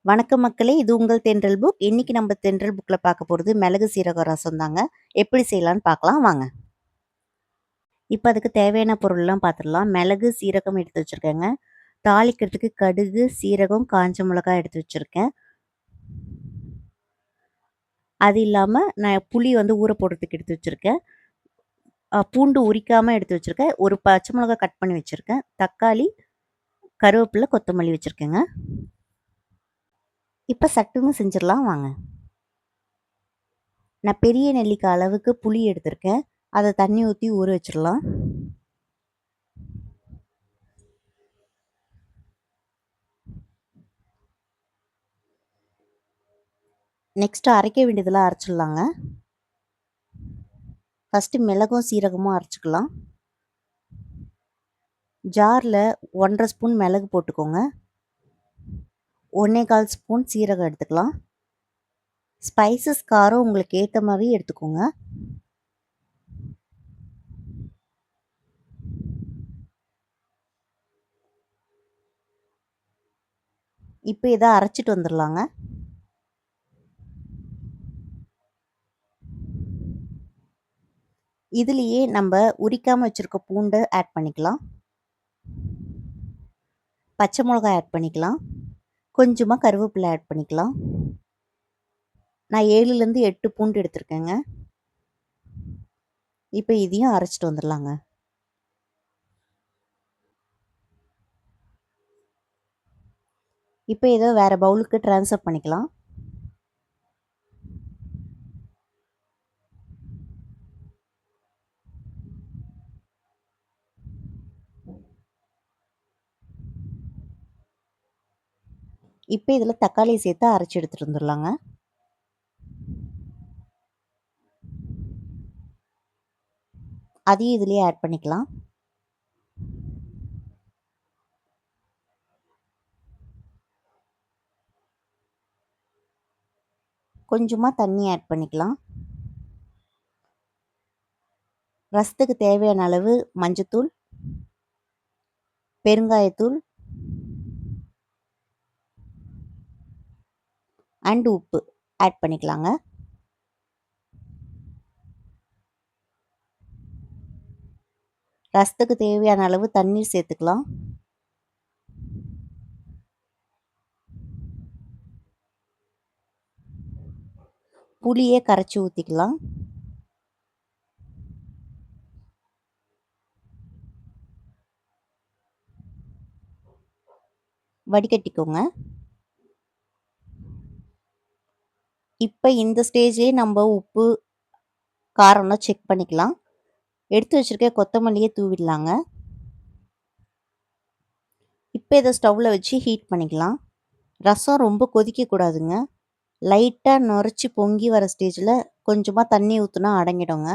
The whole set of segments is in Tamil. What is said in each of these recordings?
வணக்கம் மக்களே! இது உங்கள் தென்றல் புக். இன்னைக்கு நம்ம தென்றல் புக்ல பார்க்க போறது மிளகு சீரக ரசம் தாங்க. எப்படி செய்யலான்னு பார்க்கலாம் வாங்க. இப்ப அதுக்கு தேவையான பொருள்லாம் பார்த்துடலாம். மிளகு, சீரகம் எடுத்து வச்சிருக்கேங்க. தாளிக்கிறதுக்கு கடுகு, சீரகம், காஞ்ச மிளகாய் எடுத்து வச்சிருக்கேன். அது இல்லாம நான் புளி ஊற போடுறதுக்கு எடுத்து வச்சிருக்கேன். பூண்டு உரிக்காம எடுத்து வச்சிருக்கேன். ஒரு பச்சை மிளகாய் கட் பண்ணி வச்சிருக்கேன். தக்காளி, கருவேப்பிலை, கொத்தமல்லி வச்சிருக்கேங்க. இப்ப சட்டுன்னு செஞ்சிடலாம் வாங்க. நான் பெரிய நெல்லிக்காய் அளவுக்கு புளி எடுத்திருக்கேன். அதை தண்ணி ஊற்றி ஊற வச்சிடலாம். நெக்ஸ்ட்டு அரைக்க வேண்டியதெல்லாம் அரைச்சிடலாங்க. ஃபஸ்ட்டு மிளகும் சீரகமும் அரைச்சிக்கலாம். ஜாரில் 1½ ஸ்பூன் மிளகு போட்டுக்கோங்க. 1¼ ஸ்பூன் சீரகம் எடுத்துக்கலாம். ஸ்பைசஸ் காரம் உங்களுக்கு ஏற்ற மாதிரி எடுத்துக்கோங்க. இப்போ இதை அரைச்சிட்டு வந்துடலாங்க. இதுலேயே நம்ம உரிக்காமல் வச்சுருக்க பூண்டை ஆட் பண்ணிக்கலாம். பச்சை மிளகாய் ஆட் பண்ணிக்கலாம். கொஞ்சமாக கருவேப்பிலை ஆட் பண்ணிக்கலாம். நான் 7லேருந்து 8 பூண்டு எடுத்திருக்கேங்க. இப்போ இதையும் அரைச்சிட்டு வந்துடலாங்க. இப்போ இதை வேறு பவுலுக்கு ட்ரான்ஸ்ஃபர் பண்ணிக்கலாம். இப்போ இதில் தக்காளி சேர்த்து அரைச்சி எடுத்துகிட்டு வந்துடலாங்க. அதையும் இதுலேயே ஆட் பண்ணிக்கலாம். கொஞ்சமாக தண்ணி ஆட் பண்ணிக்கலாம். ரசத்துக்கு தேவையான அளவு மஞ்சத்தூள், பெருங்காயத்தூள் அண்ட் உப்பு ஆட் பண்ணிக்கலாங்க. ரசத்துக்கு தேவையான அளவு தண்ணீர் சேர்த்துக்கலாம். புளியை கரைச்சி ஊற்றிக்கலாம். வடிகட்டிக்கோங்க. இப்போ இந்த ஸ்டேஜ்லேயே நம்ம உப்பு காரம்லாம் செக் பண்ணிக்கலாம். எடுத்து வச்சுருக்க கொத்தமல்லியை தூவிடலாங்க. இப்போ இதை ஸ்டவ்வில் வச்சு ஹீட் பண்ணிக்கலாம். ரசம் ரொம்ப கொதிக்கக்கூடாதுங்க. லைட்டாக நுரைச்சி பொங்கி வர ஸ்டேஜில் கொஞ்சமாக தண்ணி ஊற்றினா அடங்கிடுங்க.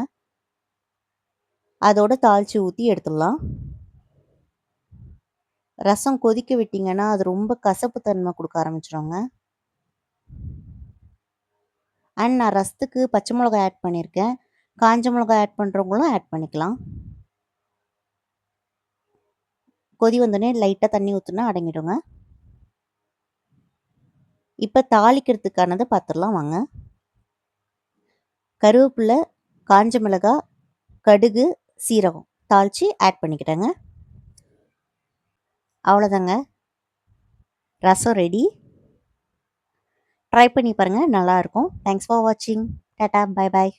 அதோடு தாளித்து ஊற்றி எடுத்துடலாம். ரசம் கொதிக்க விட்டிங்கன்னா அது ரொம்ப கசப்பு தன்மை கொடுக்க ஆரம்பிச்சிடுங்க. அண்ட் நான் ரசத்துக்கு பச்சை மிளகாய் ஆட் பண்ணியிருக்கேன். காஞ்ச மிளகாய் ஆட் பண்ணுறவங்களும் ஆட் பண்ணிக்கலாம். கொதி வந்தோடனே லைட்டாக தண்ணி ஊற்றினா அடங்கிடுங்க. இப்போ தாளிக்கிறதுக்கானதை பார்த்துடலாம் வாங்க. கருவேப்பிலை, காஞ்ச மிளகாய், கடுகு, சீரகம் தாளித்து ஆட் பண்ணிக்கிட்டேங்க. அவ்வளோதாங்க, ரசம் ரெடி. ட்ரை பண்ணி பாருங்கள், நல்லாயிருக்கும். தேங்க்ஸ் ஃபார் வாட்சிங். Tata, bye bye.